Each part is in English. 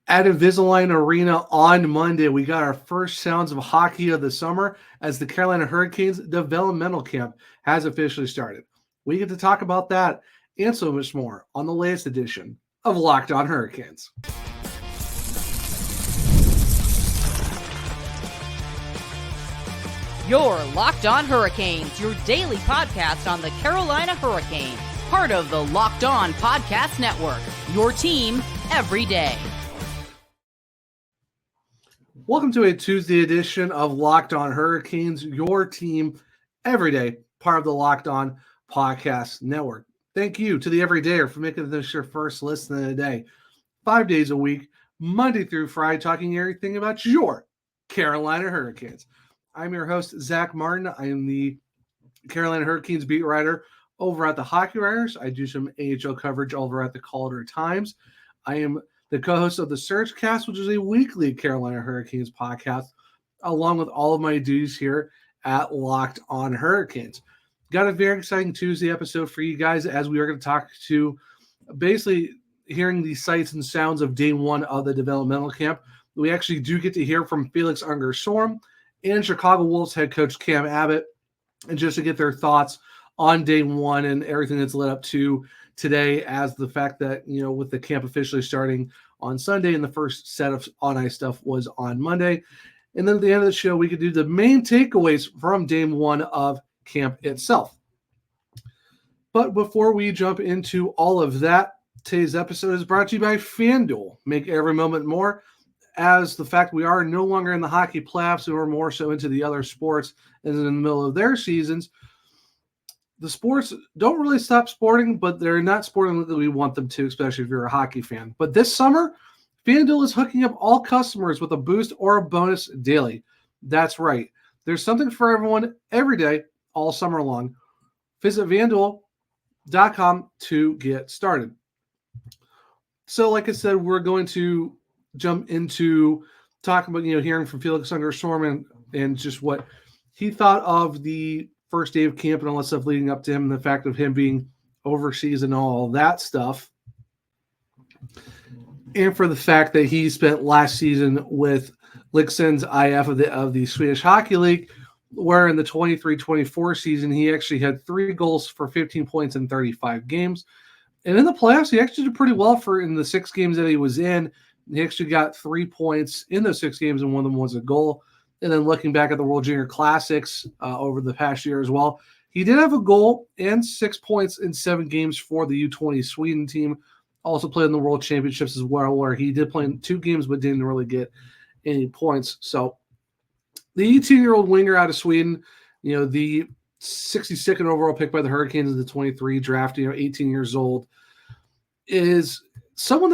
At Invisalign Arena on Monday, we got our first sounds of hockey of the summer as the Carolina Hurricanes developmental camp has officially started. We get to talk about that and so much more on the latest edition of Locked On Hurricanes. You're Locked On Hurricanes, your daily podcast on the Carolina Hurricanes, part of the Locked On Podcast Network, your team every day. Welcome to a Tuesday edition of Locked On Hurricanes, your team every day, part of the Locked On Podcast Network. Thank you to the everydayer for making this your first listen of the day. 5 days a week, Monday through Friday, talking everything about your Carolina Hurricanes. I'm your host, Zach Martin. I am the Carolina Hurricanes beat writer over at the Hockey Writers. I do some AHL coverage over at the Calder Times. I am the co-host of the Surgecast, which is a weekly Carolina Hurricanes podcast, along with all of my duties here at Locked On Hurricanes. Got a very exciting Tuesday episode for you guys as we are going to talk to basically hearing the sights and sounds of day one of the developmental camp. We actually do get to hear from Felix Unger-Sorem and Chicago Wolves head coach Cam Abbott, and just to get their thoughts on day one and everything that's led up to today, as the fact that, you know, with the camp officially starting on Sunday and the first set of on-ice stuff was on Monday. And then at the end of the show, we could do the main takeaways from day one of camp itself. But before we jump into all of that, today's episode is brought to you by FanDuel. Make every moment more, as the fact we are no longer in the hockey playoffs and we're more so into the other sports and in the middle of their seasons. The sports don't really stop sporting, but they're not sporting that we want them to, especially if you're a hockey fan. But this summer, FanDuel is hooking up all customers with a boost or a bonus daily. That's right. There's something for everyone every day, all summer long. Visit FanDuel.com to get started. So like I said, we're going to jump into talking about, hearing from Felix Unger-Sorem and just what he thought of the first day of camp and all that stuff leading up to him, and the fact of him being overseas and all that stuff. And for the fact that he spent last season with Leksands IF of the Swedish Hockey League, where in the 23-24 season, he actually had 3 goals for 15 points in 35 games. And in the playoffs, he actually did pretty well for in the 6 games that he was in. He actually got 3 points in those 6 games, and one of them was a goal. And then looking back at the World Junior Classics over the past year as well, he did have a goal and 6 points in 7 games for the U20 Sweden team. Also played in the World Championships as well, where he did play in 2 games but didn't really get any points. So the 18-year-old winger out of Sweden, the 62nd overall pick by the Hurricanes in the 23 draft, 18 years old, is someone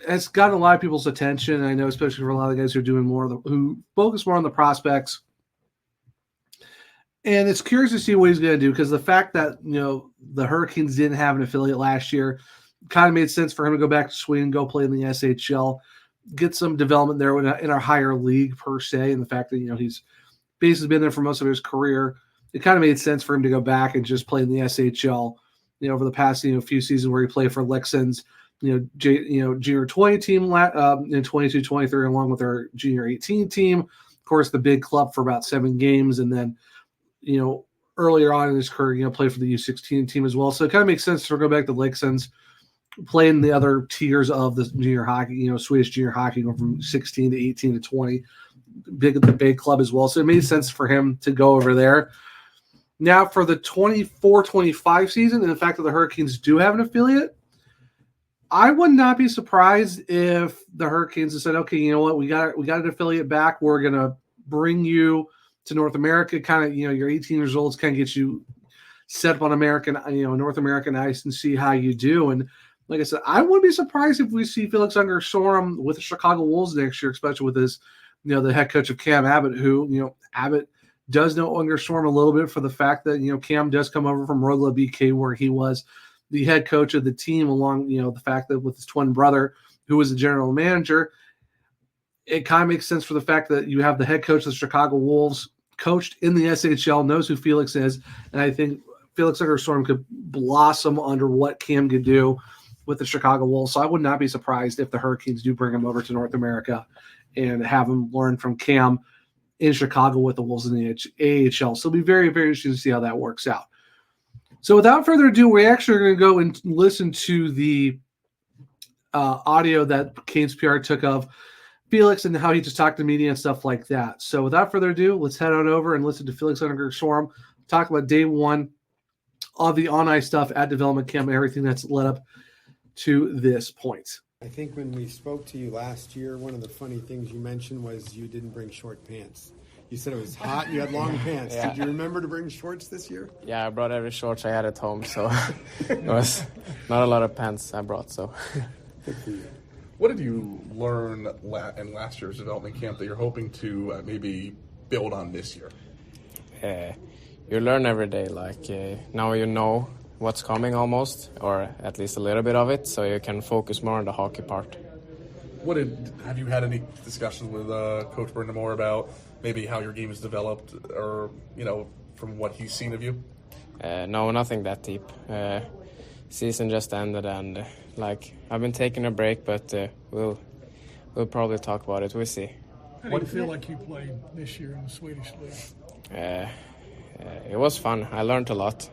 has gotten a lot of people's attention. I know, especially for a lot of the guys who are doing who focus more on the prospects. And it's curious to see what he's going to do, because the fact that, the Hurricanes didn't have an affiliate last year kind of made sense for him to go back to Sweden, go play in the SHL, get some development there in our higher league per se. And the fact that, he's basically been there for most of his career, it kind of made sense for him to go back and just play in the SHL, over the past, few seasons where he played for Leksands, junior 20 team in 22-23, along with our junior 18 team. Of course, the big club for about 7 games. And then, earlier on in his career, played for the U16 team as well. So it kind of makes sense to go back to Leksands, play in the other tiers of the junior hockey, Swedish junior hockey, going from 16 to 18 to 20, the big club as well. So it made sense for him to go over there. Now for the 24-25 season, and the fact that the Hurricanes do have an affiliate, I would not be surprised if the Hurricanes have said, okay, you know what, we got an affiliate back. We're going to bring you to North America, kind of, you're 18 years old, kind of get you set up on North American ice and see how you do. And like I said, I wouldn't be surprised if we see Felix Unger-Sorem with the Chicago Wolves next year, especially with his, the head coach of Cam Abbott, who, Abbott does know Unger-Sorem a little bit for the fact that, Cam does come over from Rogla BK, where he was the head coach of the team, along, the fact that with his twin brother, who was the general manager. It kind of makes sense for the fact that you have the head coach of the Chicago Wolves, coached in the SHL, knows who Felix is. And I think Felix Unger-Sorem could blossom under what Cam could do with the Chicago Wolves. So I would not be surprised if the Hurricanes do bring him over to North America and have him learn from Cam in Chicago with the Wolves in the AHL. So it'll be very, very interesting to see how that works out. So without further ado, we actually are going to go and listen to the audio that Canes PR took of Felix and how he just talked to media and stuff like that. So without further ado, let's head on over and listen to Felix Unger-Sorem talk about day one of the on-ice stuff at development camp and everything that's led up to this point. I think when we spoke to you last year, one of the funny things you mentioned was you didn't bring short pants. You said it was hot and you had long pants. Yeah. Did you remember to bring shorts this year? Yeah, I brought every shorts I had at home, so it was not a lot of pants I brought. So, Good for you. What did you learn in last year's development camp that you're hoping to maybe build on this year? You learn every day. Like now you know what's coming almost, or at least a little bit of it, so you can focus more on the hockey part. Have you had any discussions with Coach Brind'amour about maybe how your game has developed, or from what he's seen of you? No, nothing that deep. Season just ended, and I've been taking a break, but we'll probably talk about it. We'll see. How do you feel like you played this year in the Swedish league? It was fun. I learned a lot.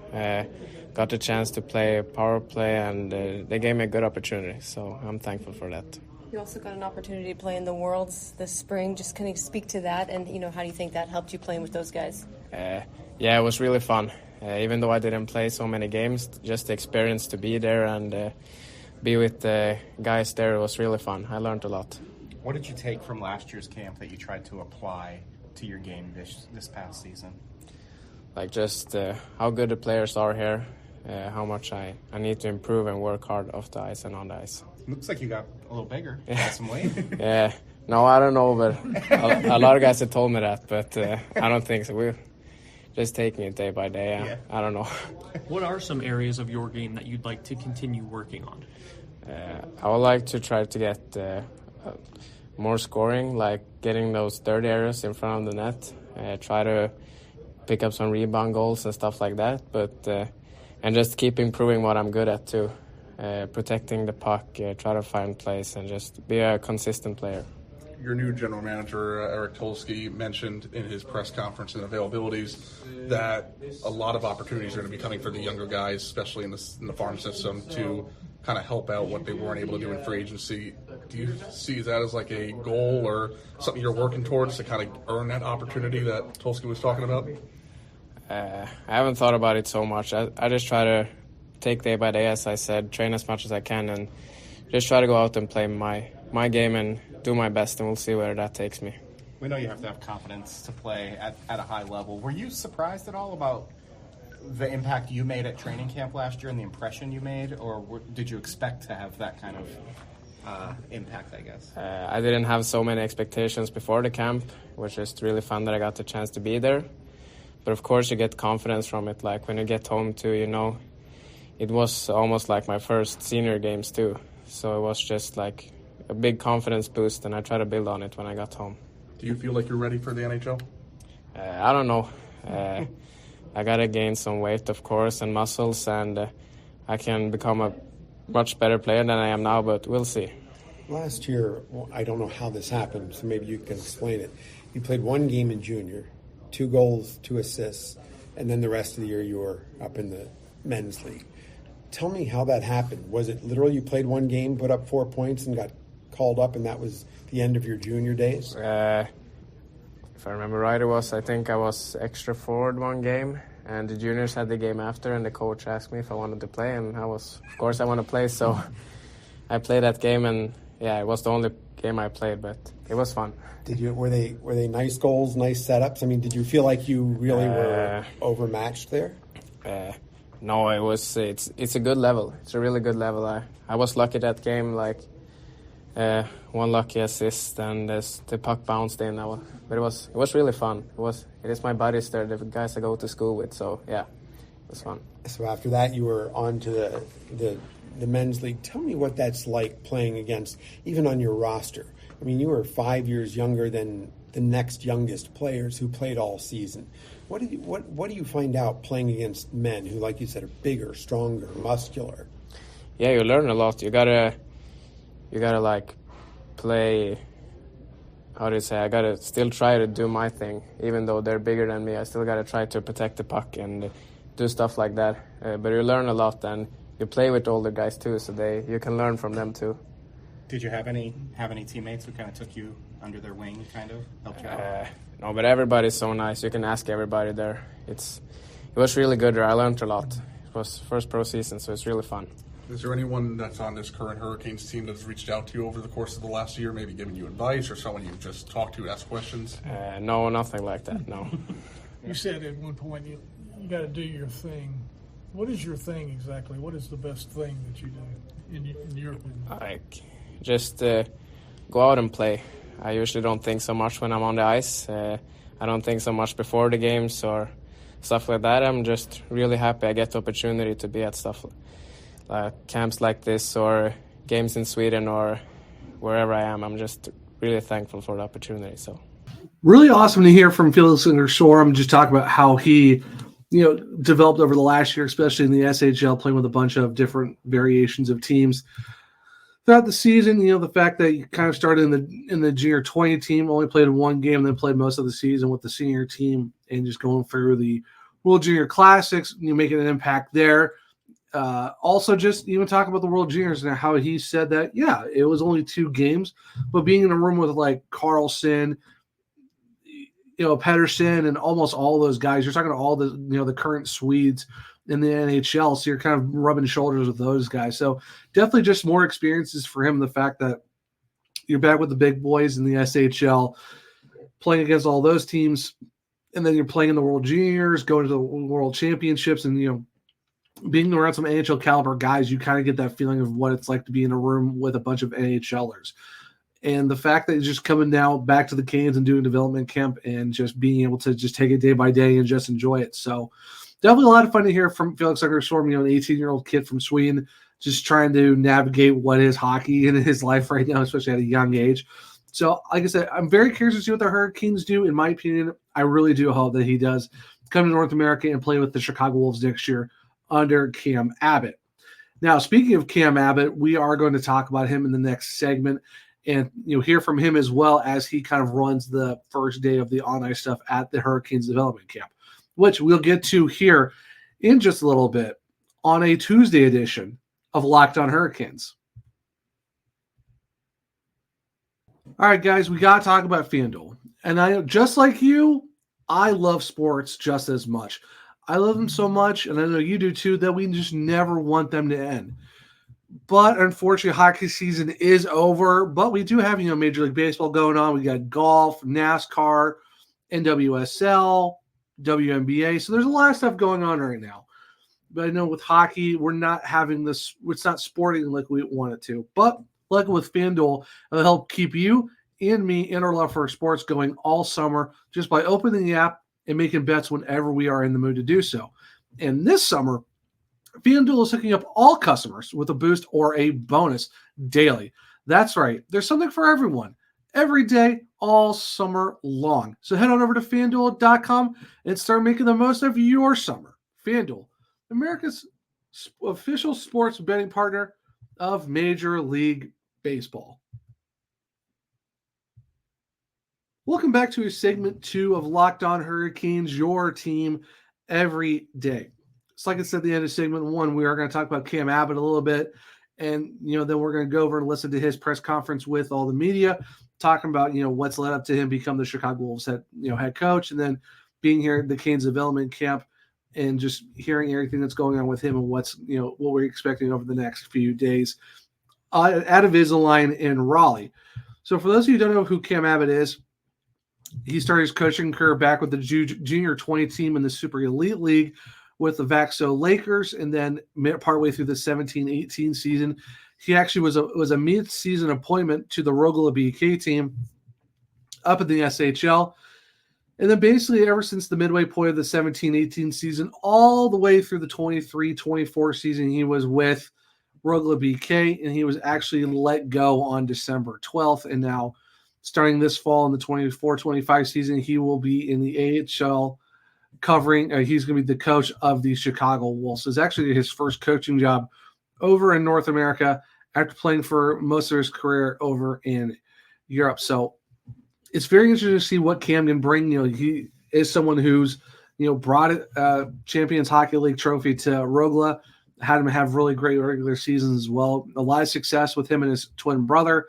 Got the chance to play power play, and they gave me a good opportunity, so I'm thankful for that. You also got an opportunity to play in the Worlds this spring. Just can you speak to that, and how do you think that helped you playing with those guys? Yeah, it was really fun. Even though I didn't play so many games, just the experience to be there and be with the guys there, it was really fun. I learned a lot. What did you take from last year's camp that you tried to apply to your game this past season? Just how good the players are here, how much I need to improve and work hard off the ice and on the ice. Looks like you got a little bigger. You got some weight. Yeah, no, I don't know, but a lot of guys have told me that, but I don't think so. We're just taking it day by day. Yeah. I don't know. What are some areas of your game that you'd like to continue working on? I would like to try to get more scoring, like getting those dirty areas in front of the net. Try to pick up some rebound goals and stuff like that, but and just keep improving what I'm good at too. Protecting the puck, try to find plays, and just be a consistent player. Your new general manager, Eric Tolsky, mentioned in his press conference and availabilities that a lot of opportunities are going to be coming for the younger guys, especially in the farm system, to kind of help out what they weren't able to do in free agency. Do you see that as like a goal or something you're working towards to kind of earn that opportunity that Tolsky was talking about? I haven't thought about it so much. I just try to take day by day, as I said, train as much as I can, and just try to go out and play my game and do my best, and we'll see where that takes me. We know you have to have confidence to play at a high level. Were you surprised at all about the impact you made at training camp last year and the impression you made, or did you expect to have that kind of impact, I guess? I didn't have so many expectations before the camp, which is really fun that I got the chance to be there. But of course you get confidence from it, like when you get home too, it was almost like my first senior games too. So it was just like a big confidence boost, and I try to build on it when I got home. Do you feel like you're ready for the NHL? I don't know. I got to gain some weight, of course, and muscles, and I can become a much better player than I am now, but we'll see. Last year, I don't know how this happened, so maybe you can explain it. You played one game in junior, 2 goals, 2 assists, and then the rest of the year you were up in the men's league. Tell me how that happened. Was it literally you played one game, put up 4 points, and got called up, and that was the end of your junior days? If I remember right, I think I was extra forward one game, and the juniors had the game after, and the coach asked me if I wanted to play, and of course I want to play, so I played that game, and yeah, it was the only game I played, but it was fun. Were they nice goals, nice setups? I mean, did you feel like you really were overmatched there? No, it's a good level. It's a really good level. I was lucky that game, one lucky assist, and the puck bounced in. But it was really fun. It is my buddies there, the guys I go to school with. So yeah, it was fun. So after that, you were on to the men's league. Tell me what that's like playing against, even on your roster. I mean, you were 5 years younger than the next youngest players who played all season. What do you find out playing against men who, like you said, are bigger, stronger, muscular? yeah, you learn a lot. You gotta like play. How do you say? I gotta still try to do my thing, even though they're bigger than me. I still gotta try to protect the puck and do stuff like that. But you learn a lot, and you play with older guys too, so you can learn from them too. Did you have any teammates who kind of took you under their wing, kind of helped you out? No, but everybody's so nice. You can ask everybody there. It was really good there. I learned a lot. It was first pro season, so it's really fun. Is there anyone that's on this current Hurricanes team that's reached out to you over the course of the last year, maybe giving you advice, or someone you've just talked to, asked questions? No, nothing like that, no. You said at one point you got to do your thing. What is your thing exactly? What is the best thing that you do in your opinion? Like, just go out and play. I usually don't think so much when I'm on the ice. I don't think so much before the games or stuff like that. I'm just really happy I get the opportunity to be at stuff camps like this or games in Sweden or wherever I am. I'm just really thankful for the opportunity. So, really awesome to hear from Felix Unger-Sorem, just talk about how he, developed over the last year, especially in the SHL, playing with a bunch of different variations of teams throughout the season. The fact that you kind of started in the junior 20 team, only played one game, then played most of the season with the senior team, and just going through the World Junior Classics, making an impact there. Also, just even talking about the World Juniors and how he said that, yeah, it was only 2 games, but being in a room with like Carlson, Pedersen, and almost all those guys, you're talking to all the the current Swedes in the NHL, so you're kind of rubbing shoulders with those guys. So definitely just more experiences for him. The fact that you're back with the big boys in the SHL, playing against all those teams, and then you're playing in the World Juniors, going to the World Championships, and being around some NHL caliber guys, you kind of get that feeling of what it's like to be in a room with a bunch of NHLers. And the fact that he's just coming now back to the Canes and doing development camp and just being able to just take it day by day and just enjoy it. So definitely a lot of fun to hear from Felix Unger-Sorem, an 18-year-old kid from Sweden, just trying to navigate what is hockey in his life right now, especially at a young age. So like I said, I'm very curious to see what the Hurricanes do. In my opinion, I really do hope that he does come to North America and play with the Chicago Wolves next year under Cam Abbott. Now, speaking of Cam Abbott, we are going to talk about him in the next segment and hear from him as well as he kind of runs the first day of the on-ice stuff at the Hurricanes development camp, which we'll get to here in just a little bit on a Tuesday edition of Locked On Hurricanes. All right, guys, we got to talk about FanDuel. And I, just like you, I love sports just as much. I love them so much, and I know you do too, that we just never want them to end. But unfortunately, hockey season is over. But we do have, Major League Baseball going on. We got golf, NASCAR, NWSL, WNBA. So there's a lot of stuff going on right now. But I know with hockey, we're not having this. It's not sporting like we want it to. But like with FanDuel, it'll help keep you and me and our love for sports going all summer just by opening the app and making bets whenever we are in the mood to do so. And this summer, FanDuel is hooking up all customers with a boost or a bonus daily. That's right. There's something for everyone every day, all summer long. So head on over to FanDuel.com and start making the most of your summer. FanDuel, America's official sports betting partner of Major League Baseball. Welcome back to segment 2 of Locked On Hurricanes, your team every day. It's like I said at the end of segment 1, we are going to talk about Cam Abbott a little bit. And, then we're going to go over and listen to his press conference with all the media, talking about, what's led up to him become the Chicago Wolves head coach, and then being here at the Canes development camp and just hearing everything that's going on with him and what's, what we're expecting over the next few days out of Invisalign in Raleigh. So for those of you who don't know who Cam Abbott is, he started his coaching career back with the junior 20 team in the Super Elite League with the Vaxo Lakers, and then partway through the 17-18 season, he actually was a mid-season appointment to the Rogala BK team up in the SHL. And then basically ever since the midway point of the 17-18 season, all the way through the 23-24 season, he was with Rogala BK, and he was actually let go on December 12th. And now starting this fall in the 24-25 season, he will be in the AHL covering. He's going to be the coach of the Chicago Wolves. So it's actually his first coaching job over in North America after playing for most of his career over in Europe. So it's very interesting to see what Cam can bring. He is someone who's, brought a Champions Hockey League trophy to Rogla, had him have really great regular seasons as well. A lot of success with him and his twin brother.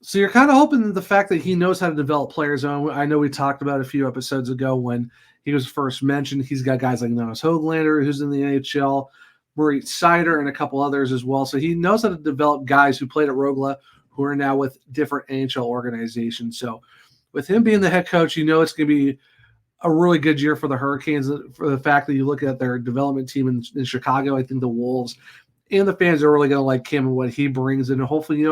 So you're kind of hoping that the fact that he knows how to develop players. I know we talked about a few episodes ago when he was first mentioned. He's got guys like Noah Höglander, who's in the NHL, Murray Sider, and a couple others as well. So he knows how to develop guys who played at Rogla who are now with different NHL organizations. So with him being the head coach, it's going to be a really good year for the Hurricanes. For the fact that you look at their development team in Chicago, I think the Wolves and the fans are really going to like Cam and what he brings. And hopefully,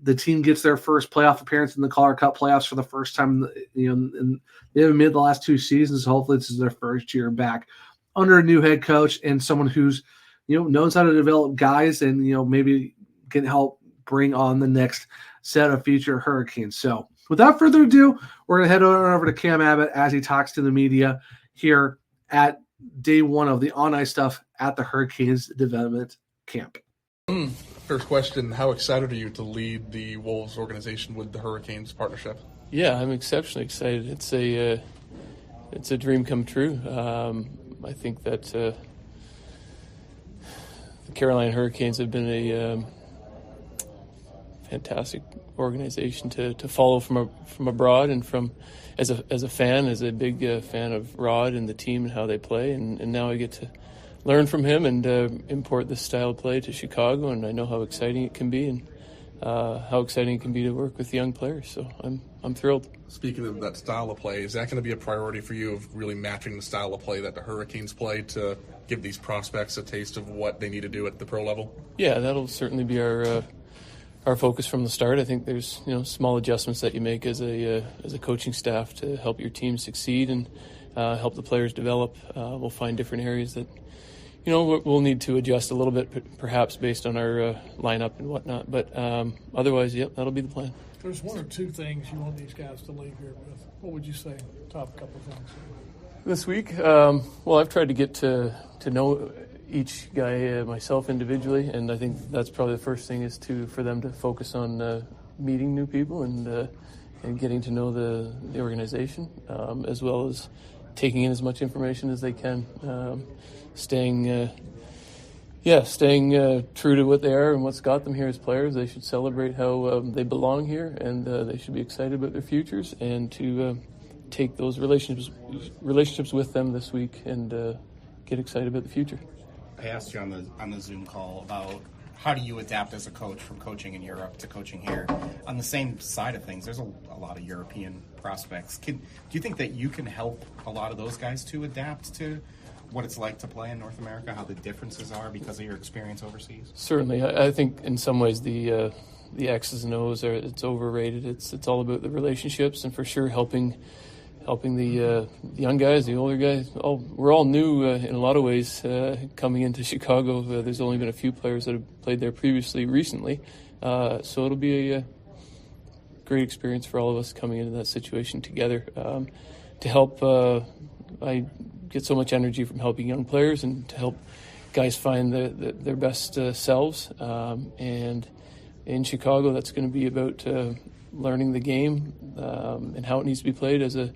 the team gets their first playoff appearance in the Calder Cup playoffs for the first time. And they haven't made the last 2 seasons. Hopefully, this is their first year back under a new head coach and someone who's, knows how to develop guys and, maybe can help bring on the next set of future Hurricanes. So without further ado, we're going to head over to Cam Abbott as he talks to the media here at day 1 of the on-ice stuff at the Hurricanes development camp. First question, how excited are you to lead the Wolves organization with the Hurricanes partnership? Yeah, I'm exceptionally excited. It's a dream come true. I think that the Carolina Hurricanes have been a fantastic organization to follow from abroad and from as a fan, as a big fan of Rod and the team and how they play, and now I get to learn from him and import this style of play to Chicago, and I know how exciting it can be and how exciting it can be to work with young players. So I'm thrilled. Speaking of that style of play, is that going to be a priority for you of really matching the style of play that the Hurricanes play to give these prospects a taste of what they need to do at the pro level? Yeah, that'll certainly be our focus from the start. I think there's small adjustments that you make as a coaching staff to help your team succeed and help the players develop. We'll find different areas that we'll need to adjust a little bit, perhaps based on our lineup and whatnot. But otherwise, that'll be the plan. There's 1 or 2 things you want these guys to leave here with. What would you say? Top couple things. This week, well, I've tried to get to know each guy myself individually, and I think that's probably the first thing is for them to focus on meeting new people and getting to know the organization, as well as taking in as much information as they can, staying true to what they are and what's got them here as players. They should celebrate how they belong here, and they should be excited about their futures, and to take those relationships with them this week and get excited about the future. I asked you on the Zoom call about how do you adapt as a coach from coaching in Europe to coaching here. On the same side of things, there's a lot of European prospects. Do you think that you can help a lot of those guys to adapt to what it's like to play in North America, how the differences are because of your experience overseas? Certainly. I think in some ways the X's and O's it's overrated. It's all about the relationships, and for sure helping the young guys, the older guys. We're all new in a lot of ways coming into Chicago. There's only been a few players that have played there recently. So it'll be a great experience for all of us coming into that situation together. To help, I get so much energy from helping young players and to help guys find their best selves. And in Chicago, that's going to be about learning the game and how it needs to be played as a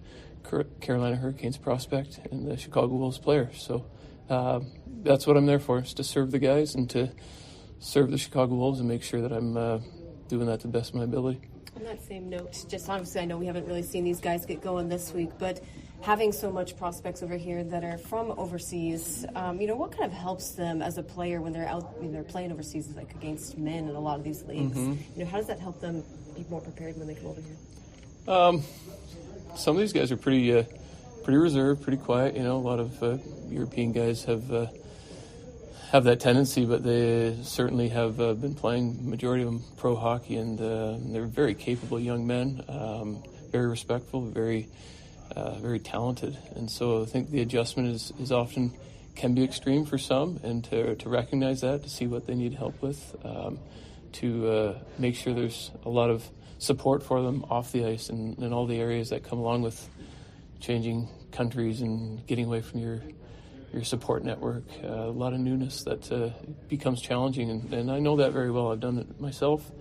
Carolina Hurricanes prospect and the Chicago Wolves player. So that's what I'm there for, is to serve the guys and to serve the Chicago Wolves and make sure that I'm doing that to the best of my ability. On that same note, just obviously I know we haven't really seen these guys get going this week, but having so much prospects over here that are from overseas, what kind of helps them as a player when they're out, they're playing overseas, like against men in a lot of these leagues? Mm-hmm. How does that help them be more prepared when they come over here? Some of these guys are pretty reserved, pretty quiet. A lot of European guys have that tendency, but they certainly have been playing, majority of them, pro hockey, and they're very capable young men, very respectful, very talented. And so I think the adjustment is often can be extreme for some, and to recognize that, to see what they need help with, to make sure there's a lot of support for them off the ice and in all the areas that come along with changing countries and getting away from your support network. A lot of newness that becomes challenging, and I know that very well. I've done it myself,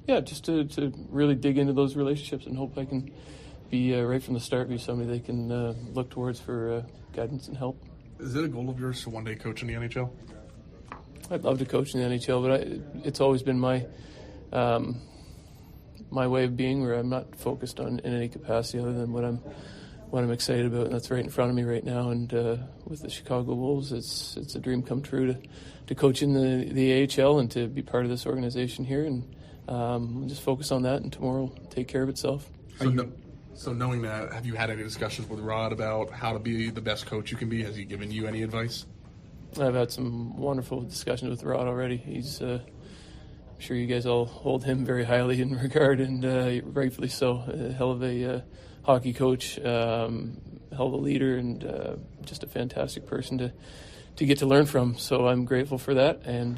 just to really dig into those relationships and hope I can be right from the start be somebody they can look towards for guidance and help. Is it a goal of yours to one day coach in the NHL? I'd love to coach in the NHL, but it's always been my way of being, where I'm not focused on in any capacity other than what I'm excited about, and that's right in front of me right now. And with the Chicago Wolves, it's a dream come true to coach in the AHL and to be part of this organization here, and we'll just focus on that, and tomorrow will take care of itself. So knowing that, have you had any discussions with Rod about how to be the best coach you can be? Has he given you any advice? I've had some wonderful discussions with Rod already. He's I'm sure you guys all hold him very highly in regard, and rightfully so. A hell of a hockey coach, hell of a leader, and just a fantastic person to get to learn from. So I'm grateful for that, and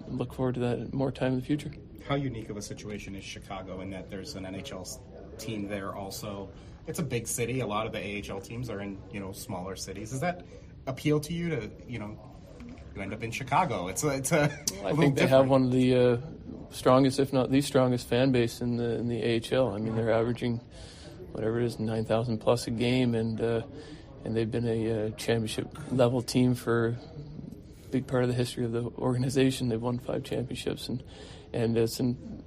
look forward to that more time in the future. How unique of a situation is Chicago in that there's an NHL team there also? It's a big city. A lot of the AHL teams are in, smaller cities. Does that appeal to you to, you end up in Chicago? It's a I think they have one of the strongest, if not the strongest, fan base in the AHL. I mean, they're averaging whatever it is, 9,000 plus a game, and they've been a championship level team for a big part of the history of the organization. They've won 5 championships, and it's an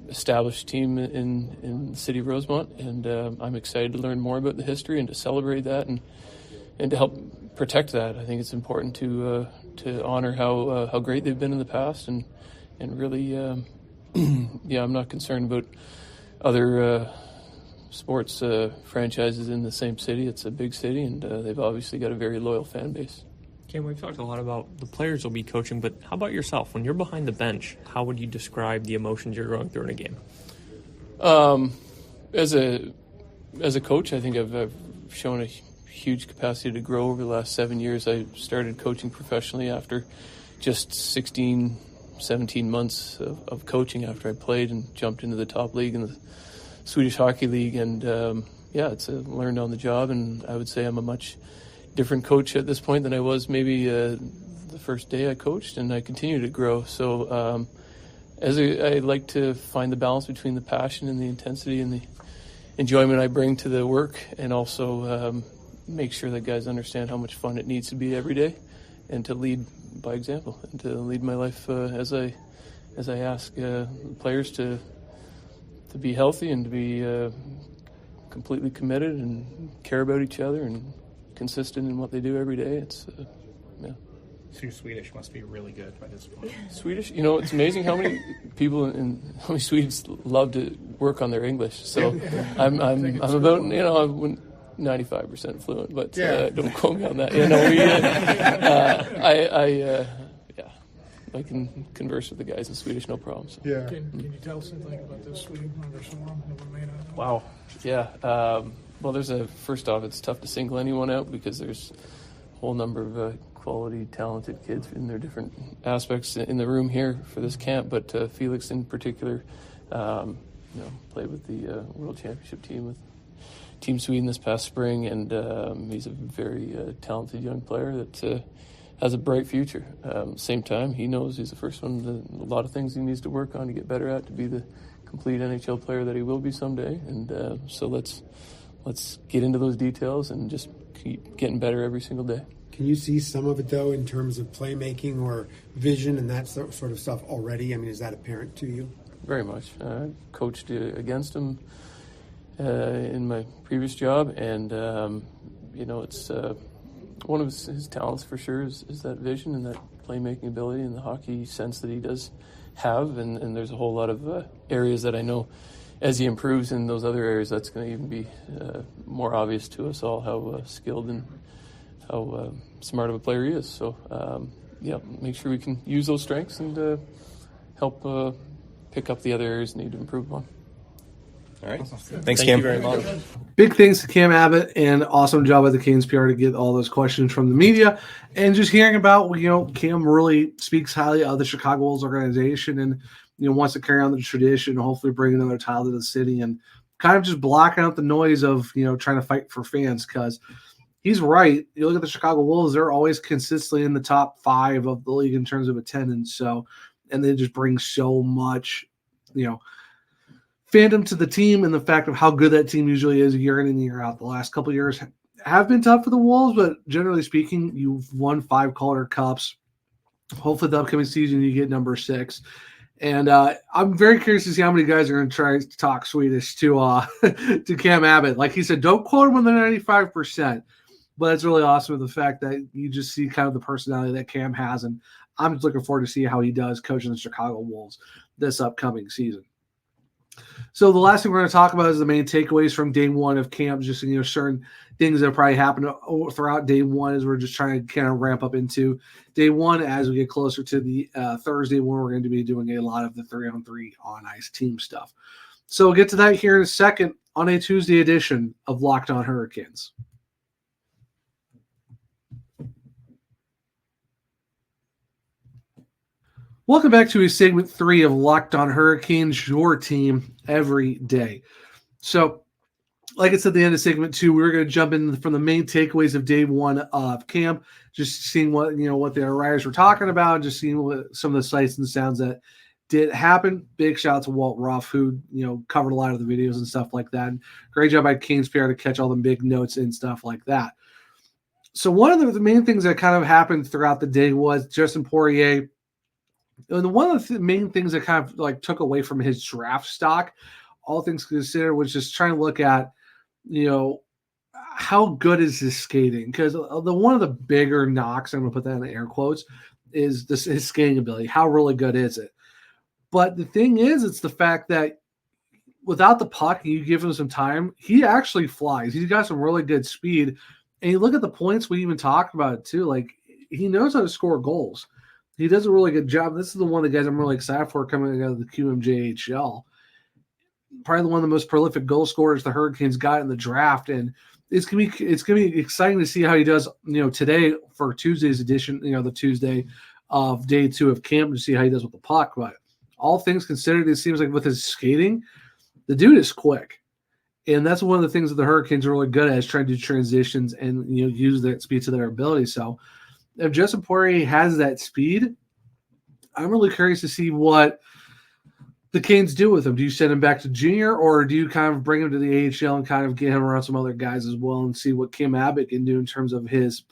established team in the city of Rosemont, and I'm excited to learn more about the history and to celebrate that and to help protect that. I think it's important to honor how great they've been in the past, and really, I'm not concerned about other sports franchises in the same city. It's a big city, and they've obviously got a very loyal fan base. Cam, we've talked a lot about the players will be coaching, but how about yourself? When you're behind the bench, how would you describe the emotions you're going through in a game? As a coach, I think I've shown a huge capacity to grow over the last 7 years. I started coaching professionally after just 16, 17 months of coaching after I played and jumped into the top league in the Swedish Hockey League. And it's learned on the job, and I would say I'm a much different coach at this point than I was maybe the first day I coached, and I continue to grow. So I like to find the balance between the passion and the intensity and the enjoyment I bring to the work, and also make sure that guys understand how much fun it needs to be every day, and to lead by example, and to lead my life as I ask players to be healthy and to be completely committed and care about each other and consistent in what they do every day. It's So your Swedish must be really good by this point. Swedish, it's amazing how many people how many Swedes love to work on their English. So I'm about 95% fluent, but don't quote me on that. I can converse with the guys in Swedish, no problem. So. Yeah. Can you tell us something about this Swede Unger-Sorem that we may not know? Wow. Yeah. Well, first off, it's tough to single anyone out because there's a whole number of quality, talented kids in their different aspects in the room here for this camp. But Felix in particular, played with the World Championship team with Team Sweden this past spring, and he's a very talented young player that has a bright future. Same time, he knows he's the first one. A lot of things he needs to work on to get better at to be the complete NHL player that he will be someday. And so let's get into those details and just keep getting better every single day. Can you see some of it, though, in terms of playmaking or vision and that sort of stuff already? I mean, is that apparent to you? Very much. I coached against him in my previous job, and it's one of his talents for sure is that vision and that playmaking ability and the hockey sense that he does have, and there's a whole lot of areas that I know as he improves in those other areas, that's going to even be more obvious to us all how skilled and how smart of a player he is. So make sure we can use those strengths and help pick up the other areas that need to improve on. All right. Awesome. Thanks, Cam. Thank you very much. Big thanks to Cam Abbott, and awesome job by the Canes PR to get all those questions from the media. And just hearing about, Cam really speaks highly of the Chicago Bulls organization and, wants to carry on the tradition, hopefully bring another title to the city and kind of just blocking out the noise of, trying to fight for fans, because he's right. You look at the Chicago Wolves, they're always consistently in the top 5 of the league in terms of attendance. So, and they just bring so much, fandom to the team, and the fact of how good that team usually is year in and year out. The last couple of years have been tough for the Wolves, but generally speaking, you've won 5 Calder Cups. Hopefully the upcoming season you get number 6. And I'm very curious to see how many guys are going to try to talk Swedish to to Cam Abbott. Like he said, don't quote him on the 95%. But it's really awesome the fact that you just see kind of the personality that Cam has. And I'm just looking forward to see how he does coaching the Chicago Wolves this upcoming season. So the last thing we're going to talk about is the main takeaways from day 1 of camp. Just certain things that probably happened throughout day 1 as we're just trying to kind of ramp up into day 1 as we get closer to the Thursday when we're going to be doing a lot of the 3-on-3 on ice team stuff. So we'll get to that here in a second on a Tuesday edition of Locked On Hurricanes. Welcome back to segment 3 of Locked On Hurricanes, your team every day. So, like I said at the end of segment 2, we're going to jump in from the main takeaways of day 1 of camp, just seeing what the writers were talking about, just seeing what some of the sights and sounds that did happen. Big shout out to Walt Ruff, who covered a lot of the videos and stuff like that. And great job by Canes PR to catch all the big notes and stuff like that. So one of the main things that kind of happened throughout the day was Justin Poirier. And one of the main things that kind of like took away from his draft stock, all things considered, was just trying to look at, how good is his skating? Because one of the bigger knocks, I'm going to put that in the air quotes, is his skating ability. How really good is it? But the thing is, it's the fact that without the puck, and you give him some time, he actually flies. He's got some really good speed. And you look at the points, we even talked about it too. Like, he knows how to score goals. He does a really good job. This is the one of the guys I'm really excited for coming out of the QMJHL. Probably one of the most prolific goal scorers the Hurricanes got in the draft, and it's gonna be exciting to see how he does. Today for Tuesday's edition, the Tuesday of day 2 of camp, to see how he does with the puck. But all things considered, it seems like with his skating, the dude is quick, and that's one of the things that the Hurricanes are really good at, is trying to do transitions and use that speed to their ability. So, if Justin Poirier has that speed, I'm really curious to see what the Canes do with him. Do you send him back to junior, or do you kind of bring him to the AHL and kind of get him around some other guys as well and see what Cam Abbott can do in terms of his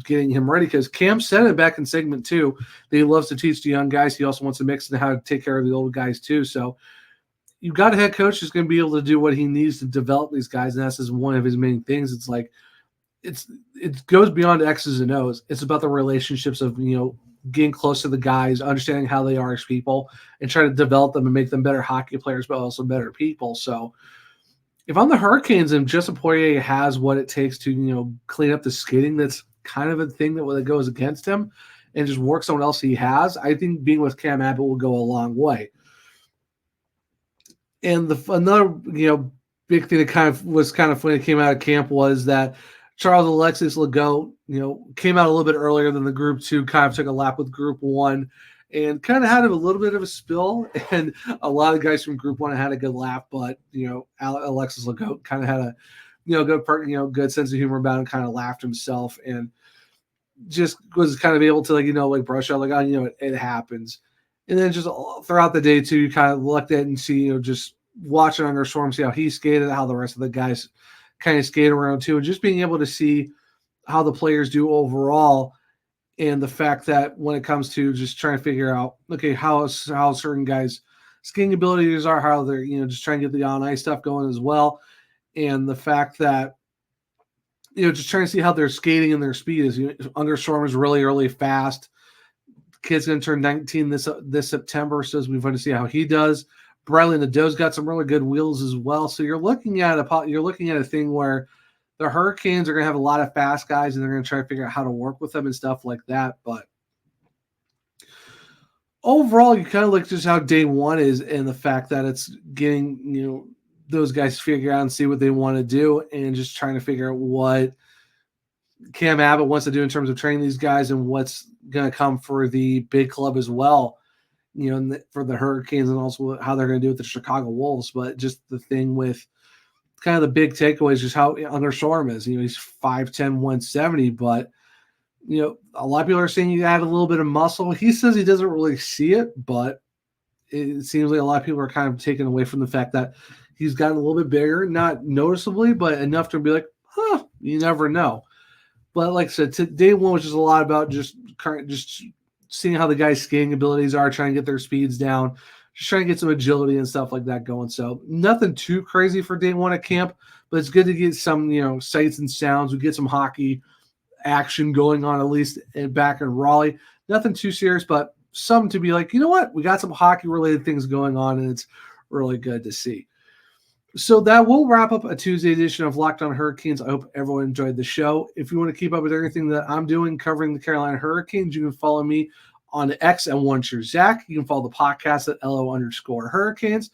getting him ready? Because Cam said it back in segment 2 that he loves to teach the young guys. He also wants to mix in how to take care of the old guys too. So you've got a head coach who's going to be able to do what he needs to develop these guys, and that's just one of his main things. It's like, it goes beyond X's and O's. It's about the relationships of, getting close to the guys, understanding how they are as people, and trying to develop them and make them better hockey players, but also better people. So if I'm the Hurricanes and Justin Poirier has what it takes to, clean up the skating, that's kind of a thing that goes against him, and just work someone else he has, I think being with Cam Abbott will go a long way. And another, big thing that was kind of funny that came out of camp was that Charles Alexis Legault, came out a little bit earlier than the group 2, kind of took a lap with group 1 and kind of had a little bit of a spill. And a lot of guys from group 1 had a good laugh, but, Alexis Legault kind of had a, good sense of humor about it and kind of laughed himself and just was kind of able to brush out it happens. And then just throughout the day too, you kind of looked at and see, just watching Unger-Sorem, see how he skated, how the rest of the guys kind of skate around too, and just being able to see how the players do overall, and the fact that when it comes to just trying to figure out, okay, how certain guys' skating abilities are, how they're, just trying to get the on-ice stuff going as well, and the fact that, just trying to see how their skating and their speed is. Unger-Sorem is really, really fast. Kid's going to turn 19 this September, so we're going to see how he does. Bradley Nadeau's got some really good wheels as well. So you're looking at a thing where the Hurricanes are going to have a lot of fast guys, and they're going to try to figure out how to work with them and stuff like that. But overall, you kind of look just how day 1 is, and the fact that it's getting those guys figure out and see what they want to do, and just trying to figure out what Cam Abbott wants to do in terms of training these guys, and what's going to come for the big club as well. For the Hurricanes, and also how they're going to do with the Chicago Wolves. But just the thing with kind of the big takeaway is just how Unger-Sorem is. He's 5'10", 170, but a lot of people are saying he add a little bit of muscle. He says he doesn't really see it, but it seems like a lot of people are kind of taken away from the fact that he's gotten a little bit bigger, not noticeably, but enough to be like, you never know. But like I said, day one was just a lot about just seeing how the guys' skating abilities are, trying to get their speeds down, just trying to get some agility and stuff like that going. So nothing too crazy for day one at camp, but it's good to get some, sights and sounds. We get some hockey action going on, at least back in Raleigh. Nothing too serious, but something to be like, you know what? We got some hockey-related things going on, and it's really good to see. So that will wrap up a Tuesday edition of Locked On Hurricanes. I hope everyone enjoyed the show. If you want to keep up with everything that I'm doing covering the Carolina Hurricanes, you can follow me on X at OneSureZach. You can follow the podcast at LO_Hurricanes.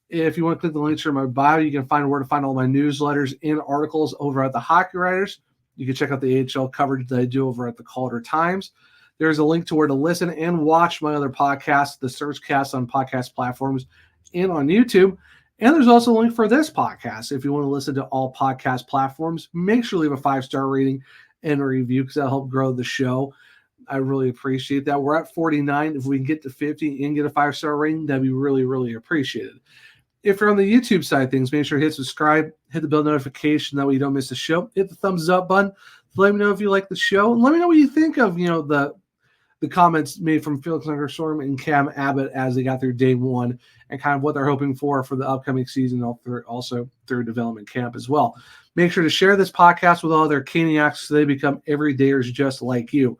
If you want to click the links in my bio, you can find where to find all my newsletters and articles over at the Hockey Writers. You can check out the AHL coverage that I do over at the Calder Times. There's a link to where to listen and watch my other podcasts, the Searchcast on podcast platforms and on YouTube. And there's also a link for this podcast. If you want to listen to all podcast platforms, make sure to leave a 5-star rating and a review because that'll help grow the show. I really appreciate that. We're at 49. If we can get to 50 and get a 5-star rating, that'd be really, really appreciated. If you're on the YouTube side of things, make sure to hit subscribe, hit the bell notification, that way you don't miss the show. Hit the thumbs up button. Let me know if you like the show. And let me know what you think of, the comments made from Felix Unger-Sorem and Cam Abbott as they got through day one and kind of what they're hoping for the upcoming season, also through development camp as well. Make sure to share this podcast with all other Caniacs so they become everydayers just like you.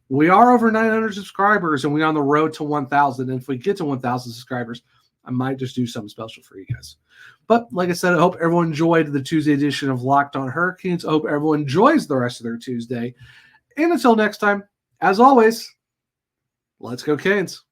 We are over 900 subscribers, and we're on the road to 1,000. And if we get to 1,000 subscribers, I might just do something special for you guys. But like I said, I hope everyone enjoyed the Tuesday edition of Locked On Hurricanes. I hope everyone enjoys the rest of their Tuesday. And until next time, as always, let's go Canes.